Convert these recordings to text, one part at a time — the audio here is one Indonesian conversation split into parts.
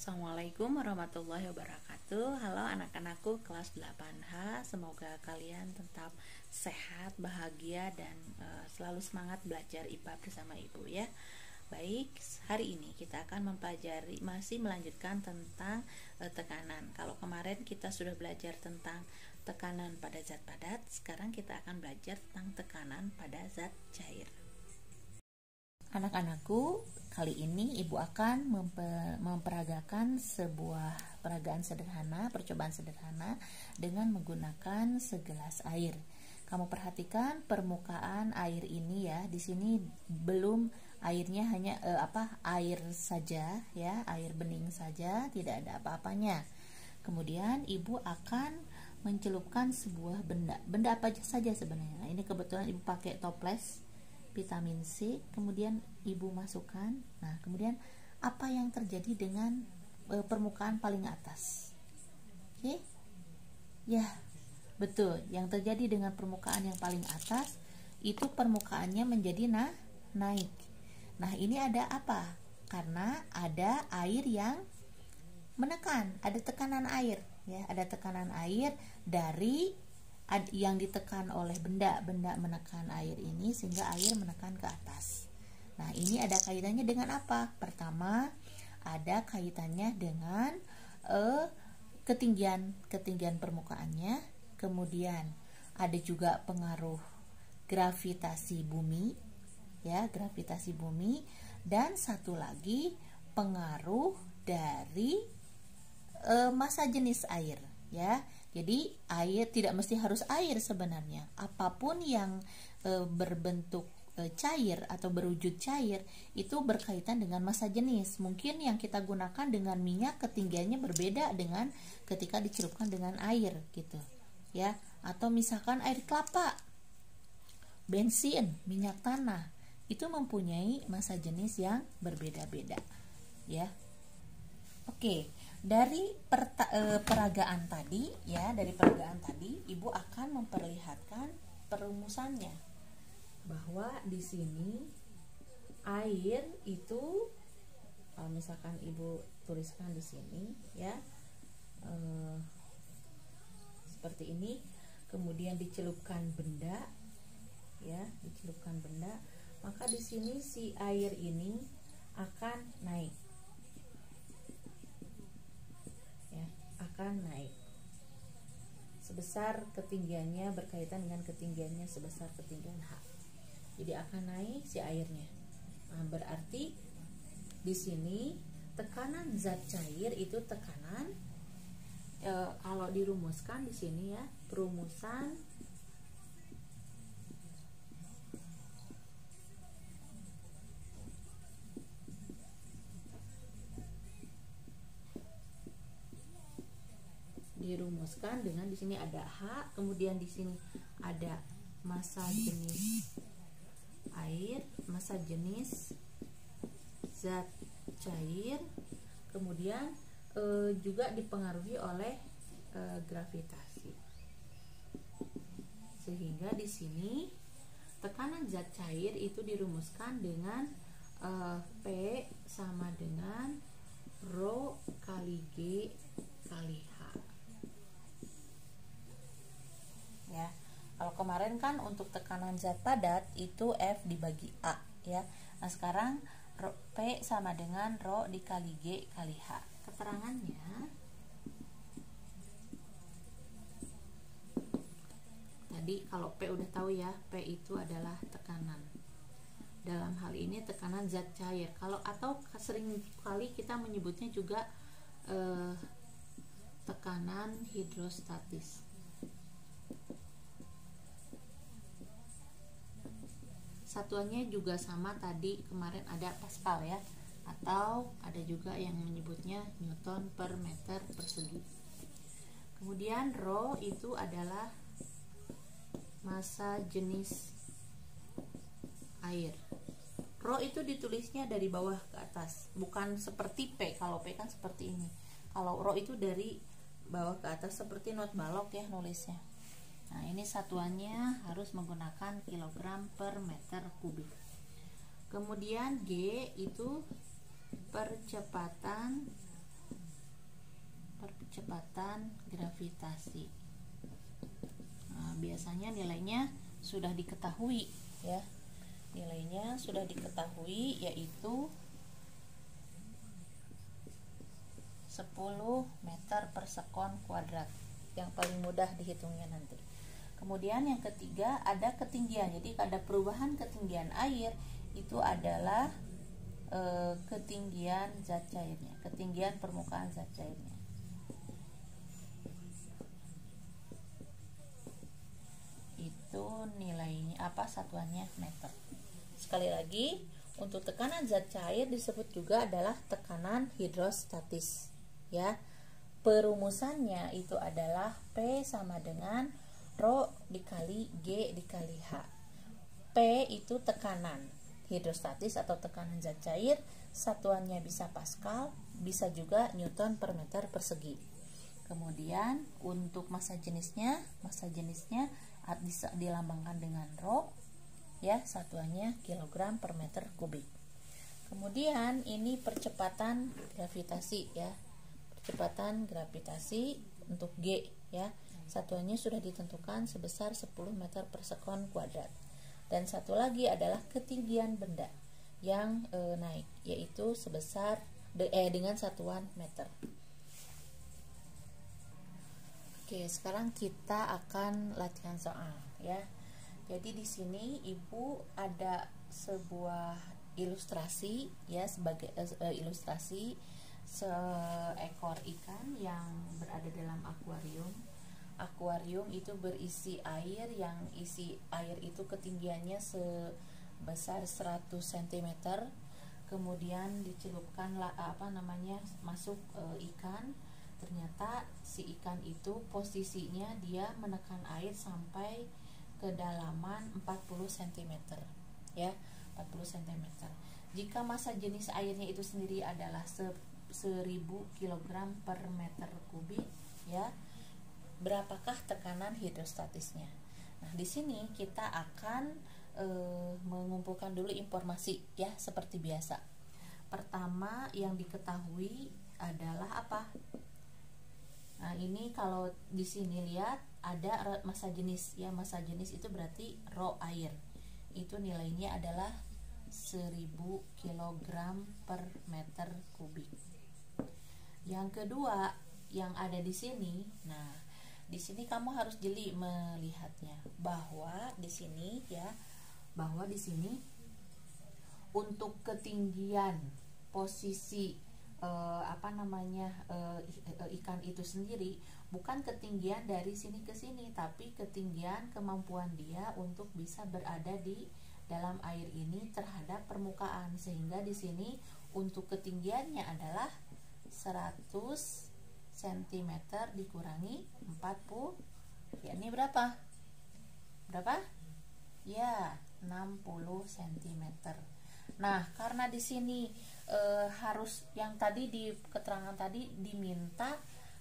Assalamualaikum warahmatullahi wabarakatuh. Halo anak-anakku kelas 8H. Semoga kalian tetap sehat, bahagia, dan selalu semangat belajar IPA bersama Ibu ya. Baik, hari ini kita akan masih melanjutkan tentang tekanan. Kalau kemarin kita sudah belajar tentang tekanan pada zat padat, sekarang kita akan belajar tentang tekanan pada zat cair. Anak-anakku, kali ini Ibu akan memperagakan sebuah peragaan sederhana, percobaan sederhana dengan menggunakan segelas air. Kamu perhatikan permukaan air ini ya. Di sini belum airnya hanya air saja ya, air bening saja, tidak ada apa-apanya. Kemudian Ibu akan mencelupkan sebuah benda apa saja sebenarnya. Nah, ini kebetulan Ibu pakai toples vitamin C, kemudian Ibu masukkan. Nah, kemudian apa yang terjadi dengan permukaan paling atas? Oke? Ya, betul. Yang terjadi dengan permukaan yang paling atas itu permukaannya menjadi naik. Nah, ini ada apa? Karena ada air yang menekan, ada tekanan air, ya, ada tekanan air dari yang ditekan oleh benda menekan air ini sehingga air menekan ke atas. Nah, ini ada kaitannya dengan apa? Pertama, ada kaitannya dengan ketinggian permukaannya. Kemudian ada juga pengaruh gravitasi bumi, ya, gravitasi bumi, dan satu lagi pengaruh dari massa jenis air, ya. Jadi air tidak mesti harus air sebenarnya. Apapun yang berbentuk cair atau berwujud cair itu berkaitan dengan massa jenis. Mungkin yang kita gunakan dengan minyak ketinggiannya berbeda dengan ketika dicelupkan dengan air gitu. Ya, atau misalkan air kelapa, bensin, minyak tanah itu mempunyai massa jenis yang berbeda-beda. Ya. Oke. Dari peragaan tadi, ya, dari peragaan tadi, Ibu akan memperlihatkan perumusannya. Bahwa di sini air itu, kalau misalkan Ibu tuliskan di sini, ya, seperti ini. Kemudian dicelupkan benda, ya, dicelupkan benda, maka di sini si air ini akan naik. Akan naik sebesar ketinggiannya berkaitan dengan ketinggiannya sebesar ketinggian H. Jadi akan naik si airnya. Nah, berarti di sini tekanan zat cair itu tekanan kalau dirumuskan di sini ya, perumusan dirumuskan dengan di sini ada H, kemudian di sini ada massa jenis air, massa jenis zat cair, kemudian juga dipengaruhi oleh gravitasi. Sehingga di sini tekanan zat cair itu dirumuskan dengan P sama dengan Rho kali G kali H. Ya, kalau kemarin kan untuk tekanan zat padat itu F dibagi A, ya. Nah, sekarang P sama dengan Rho dikali G kali H. Keterangannya tadi kalau P udah tahu ya, P itu adalah tekanan. Dalam hal ini tekanan zat cair. Kalau atau sering kali kita menyebutnya juga tekanan hidrostatis. Satuannya juga sama tadi kemarin ada Pascal ya, atau ada juga yang menyebutnya Newton per meter persegi. Kemudian Rho itu adalah massa jenis air. Rho itu ditulisnya dari bawah ke atas, bukan seperti P. Kalau P kan seperti ini. Kalau Rho itu dari bawah ke atas seperti not balok ya nulisnya. Nah, ini satuannya harus menggunakan kilogram per meter kubik. Kemudian G itu percepatan percepatan gravitasi. Nah, biasanya nilainya sudah diketahui ya. Nilainya sudah diketahui, yaitu 10 meter per sekon kuadrat. Yang paling mudah dihitungnya nanti. Kemudian yang ketiga ada ketinggian. Jadi ada perubahan ketinggian air, itu adalah ketinggian zat cairnya, ketinggian permukaan zat cairnya. Itu nilainya satuannya meter. Sekali lagi, untuk tekanan zat cair disebut juga adalah tekanan hidrostatis ya. Perumusannya itu adalah P sama dengan Rho dikali G dikali H. P itu tekanan hidrostatis atau tekanan zat cair, satuannya bisa Pascal, bisa juga Newton per meter persegi. Kemudian untuk massa jenisnya bisa dilambangkan dengan Rho ya, satuannya kilogram per meter kubik. Kemudian ini percepatan gravitasi ya. Percepatan gravitasi untuk G ya. Satuannya sudah ditentukan sebesar 10 meter per sekon kuadrat. Dan satu lagi adalah ketinggian benda yang naik, yaitu sebesar dengan satuan meter. Oke, sekarang kita akan latihan soal ya. Jadi di sini Ibu ada sebuah ilustrasi ya, sebagai ilustrasi seekor ikan yang berada dalam akuarium. Akuarium itu berisi air, yang isi air itu ketinggiannya sebesar 100 cm. Kemudian dicelupkan masuk ikan. Ternyata si ikan itu posisinya dia menekan air sampai kedalaman 40 cm ya, 40 cm. Jika massa jenis airnya itu sendiri adalah 1000 kg per meter kubik ya, berapakah tekanan hidrostatisnya? Nah, di sini kita akan mengumpulkan dulu informasi ya, seperti biasa. Pertama yang diketahui adalah apa? Nah, ini kalau di sini lihat ada massa jenis ya, massa jenis itu berarti Rho air. Itu nilainya adalah 1000 kg per meter kubik. Yang kedua yang ada di sini, nah di sini kamu harus jeli melihatnya, bahwa di sini untuk ketinggian posisi ikan itu sendiri bukan ketinggian dari sini ke sini, tapi ketinggian kemampuan dia untuk bisa berada di dalam air ini terhadap permukaan. Sehingga di sini untuk ketinggiannya adalah 100 cm dikurangi 40, ya ini berapa? Ya, 60 cm. Nah, karena di sini harus yang tadi di keterangan tadi diminta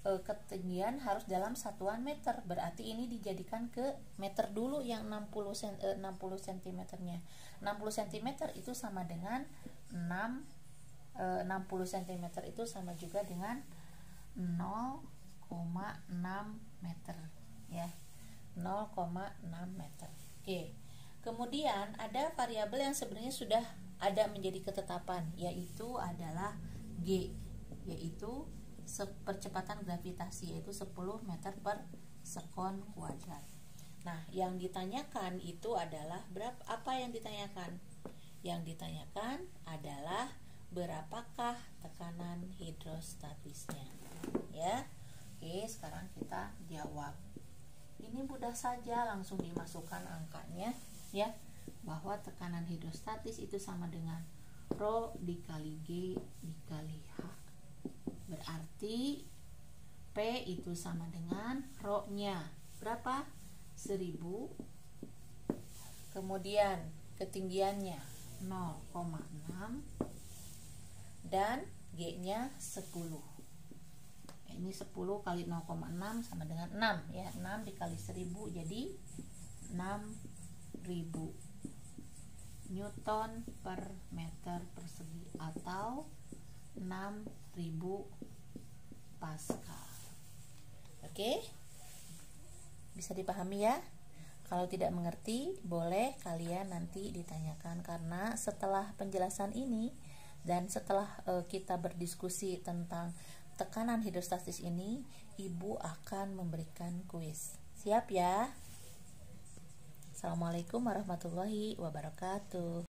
ketinggian harus dalam satuan meter, berarti ini dijadikan ke meter dulu yang 60 cm-nya. 60 cm itu sama dengan 60 cm itu sama juga dengan 0,6 meter ya, 0,6 meter. Oke. Kemudian ada variabel yang sebenarnya sudah ada menjadi ketetapan, yaitu adalah G, yaitu percepatan gravitasi, yaitu 10 meter per sekon kuadrat. Nah, yang ditanyakan itu adalah apa yang ditanyakan? Yang ditanyakan adalah berapakah tekanan hidrostatisnya ya. Oke, sekarang kita jawab. Ini mudah saja, langsung dimasukkan angkanya ya, bahwa tekanan hidrostatis itu sama dengan Rho dikali G dikali H. Berarti P itu sama dengan Rho nya berapa? 1000. Kemudian ketinggiannya 0,6 dan G nya 10. Ini 10 kali 0,6 sama dengan 6 ya, 6 dikali 1000 jadi 6000 Newton per meter persegi, atau 6000 Pascal. Oke? Bisa dipahami ya? Kalau tidak mengerti, boleh kalian nanti ditanyakan, karena setelah penjelasan ini dan setelah kita berdiskusi tentang tekanan hidrostatis ini, Ibu akan memberikan kuis. Siap ya? Assalamualaikum warahmatullahi wabarakatuh.